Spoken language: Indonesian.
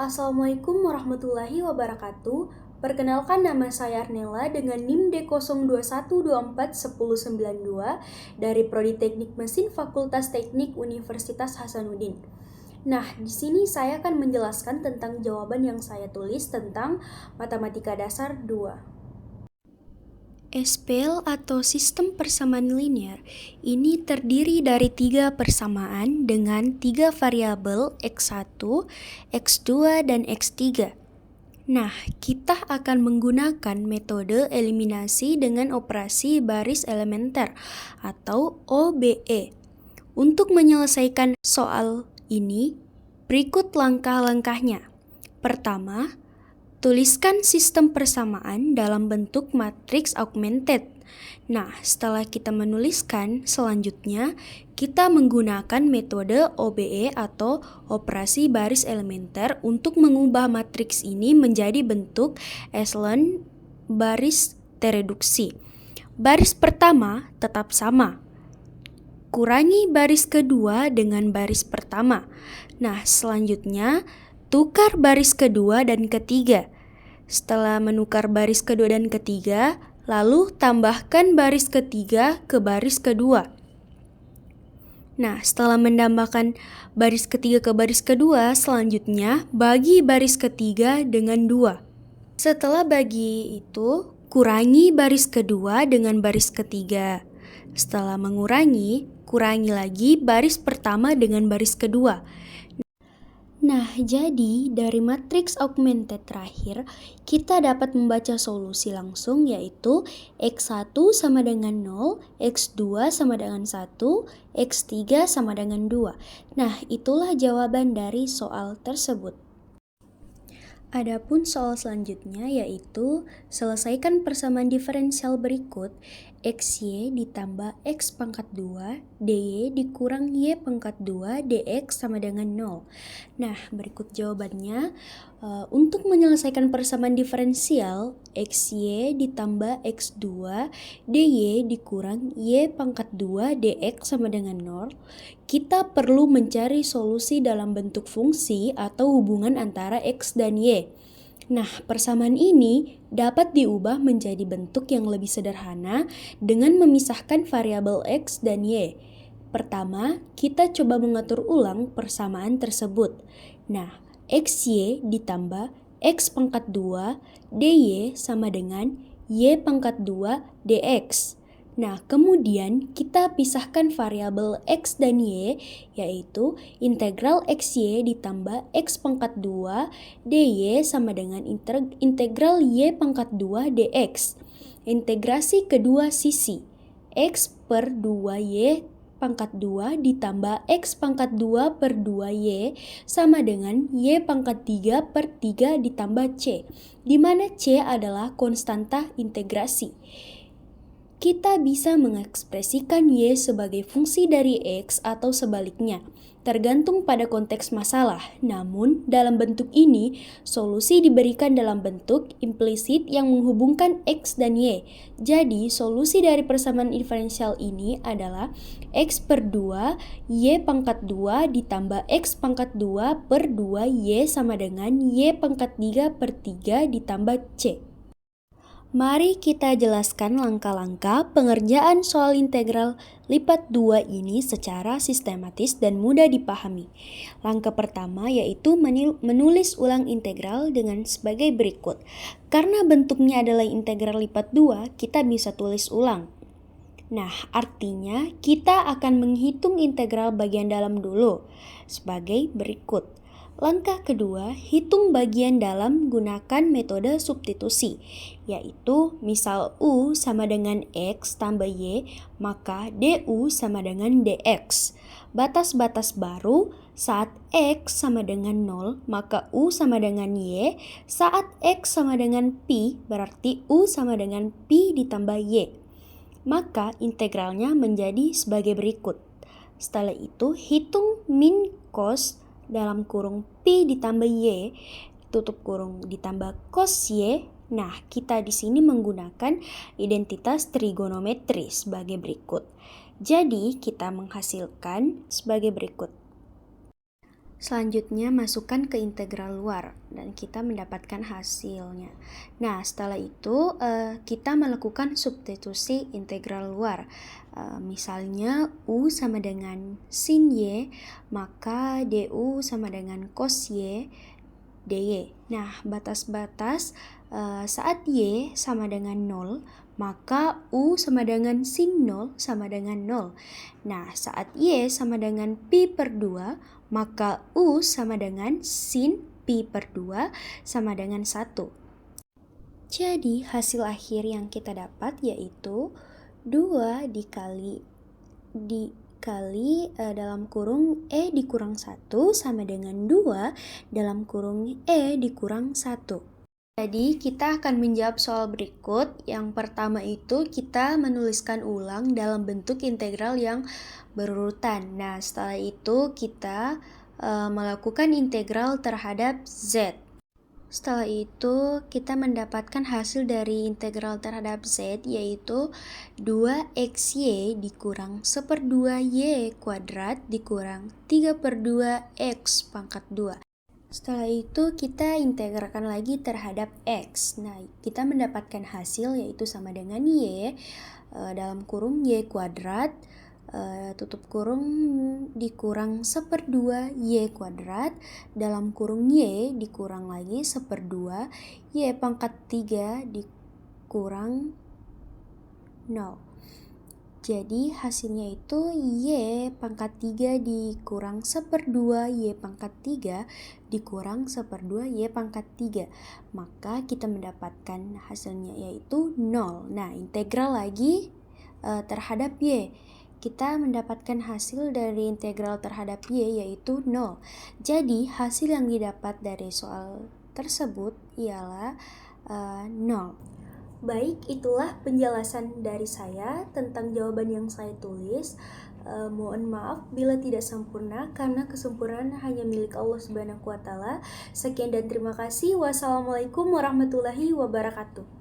Assalamualaikum warahmatullahi wabarakatuh. Perkenalkan, nama saya Arnella dengan NIM D0212411092 dari Prodi Teknik Mesin Fakultas Teknik Universitas Hasanuddin. Nah, di sini saya akan menjelaskan tentang jawaban yang saya tulis tentang Matematika Dasar 2. SPL atau sistem persamaan linear ini terdiri dari 3 persamaan dengan 3 variabel X1, X2, dan X3. Nah, kita akan menggunakan metode eliminasi dengan operasi baris elementer atau OBE. Untuk menyelesaikan soal ini, berikut langkah-langkahnya. Pertama, tuliskan sistem persamaan dalam bentuk matriks augmented. Nah, setelah kita menuliskan, selanjutnya kita menggunakan metode OBE atau operasi baris elementer untuk mengubah matriks ini menjadi bentuk echelon baris tereduksi. Baris pertama tetap sama. Kurangi baris kedua dengan baris pertama. Nah, selanjutnya tukar baris kedua dan ketiga. Setelah menukar baris kedua dan ketiga, lalu tambahkan baris ketiga ke baris kedua. Nah, setelah menambahkan baris ketiga ke baris kedua, selanjutnya bagi baris ketiga dengan 2. Setelah bagi itu, kurangi baris kedua dengan baris ketiga. Setelah mengurangi, kurangi lagi baris pertama dengan baris kedua. Nah, jadi dari matriks augmented terakhir, kita dapat membaca solusi langsung, yaitu X1 sama dengan 0, X2 sama dengan 1, X3 sama dengan 2. Nah, itulah jawaban dari soal tersebut. Adapun soal selanjutnya yaitu selesaikan persamaan diferensial berikut XY ditambah X pangkat 2 DY dikurang Y pangkat 2 DX sama dengan 0. Nah, berikut jawabannya. Untuk menyelesaikan persamaan diferensial XY ditambah X2 DY dikurang Y pangkat 2 DX sama dengan 0, kita perlu mencari solusi dalam bentuk fungsi atau hubungan antara X dan Y. Nah, persamaan ini dapat diubah menjadi bentuk yang lebih sederhana dengan memisahkan variabel X dan Y. Pertama, kita coba mengatur ulang persamaan tersebut. Nah, XY ditambah X pangkat 2 DY sama dengan Y pangkat 2 DX. Nah, kemudian kita pisahkan variabel X dan Y, yaitu integral XY ditambah X pangkat 2 DY sama dengan integral Y pangkat 2 DX. Integrasi kedua sisi, X per 2Y pangkat 2 ditambah X pangkat 2 per 2Y sama dengan Y pangkat 3 per 3 ditambah C, di mana C adalah konstanta integrasi. Kita bisa mengekspresikan Y sebagai fungsi dari X atau sebaliknya, tergantung pada konteks masalah. Namun, dalam bentuk ini, solusi diberikan dalam bentuk implisit yang menghubungkan X dan Y. Jadi, solusi dari persamaan diferensial ini adalah X per 2, Y pangkat 2 ditambah X pangkat 2 per 2Y sama dengan Y pangkat 3 per 3 ditambah C. Mari kita jelaskan langkah-langkah pengerjaan soal integral lipat 2 ini secara sistematis dan mudah dipahami. Langkah pertama yaitu menulis ulang integral dengan sebagai berikut. Karena bentuknya adalah integral lipat 2, kita bisa tulis ulang. Nah, artinya kita akan menghitung integral bagian dalam dulu sebagai berikut. Langkah kedua, hitung bagian dalam gunakan metode substitusi, yaitu misal U sama dengan X tambah Y, maka DU sama dengan DX. Batas-batas baru, saat X sama dengan 0, maka U sama dengan Y. Saat X sama dengan Pi, berarti U sama dengan Pi ditambah Y. Maka integralnya menjadi sebagai berikut. Setelah itu, hitung min cos dalam kurung Pi ditambah Y, tutup kurung ditambah cos Y. Nah, kita di sini menggunakan identitas trigonometri sebagai berikut. Jadi, kita menghasilkan sebagai berikut. Selanjutnya masukkan ke integral luar dan kita mendapatkan hasilnya. Nah, setelah itu kita melakukan substitusi integral luar. Misalnya U sama dengan sin Y, maka DU sama dengan cos Y dy. Nah, batas-batas saat Y sama dengan 0, maka U sama dengan sin 0 sama dengan 0. Nah, saat Y sama dengan pi per 2, maka U sama dengan sin pi per 2 sama dengan 1. Jadi, hasil akhir yang kita dapat yaitu 2 dikali dalam kurung E dikurang 1 sama dengan 2 dalam kurung E dikurang 1. Jadi kita akan menjawab soal berikut. Yang pertama itu kita menuliskan ulang dalam bentuk integral yang berurutan. Nah, setelah itu kita melakukan integral terhadap Z. Setelah itu kita mendapatkan hasil dari integral terhadap Z yaitu 2xy dikurang 1/2 y kuadrat dikurang 3/2 x pangkat 2. Setelah itu kita integralkan lagi terhadap x. Nah, kita mendapatkan hasil yaitu sama dengan y dalam kurung y kuadrat tutup kurung dikurang 1/2 y kuadrat dalam kurung y dikurang lagi 1/2 y pangkat 3 dikurang 0. Jadi hasilnya itu y pangkat 3 dikurang 1/2 y pangkat 3 dikurang 1/2 y pangkat 3. Maka kita mendapatkan hasilnya yaitu 0. Nah, integral lagi terhadap y. Kita mendapatkan hasil dari integral terhadap y yaitu 0. Jadi hasil yang didapat dari soal tersebut ialah 0. Baik, itulah penjelasan dari saya tentang jawaban yang saya tulis. Mohon maaf bila tidak sempurna karena kesempurnaan hanya milik Allah Subhanahu wa taala. Sekian dan terima kasih. Wassalamualaikum warahmatullahi wabarakatuh.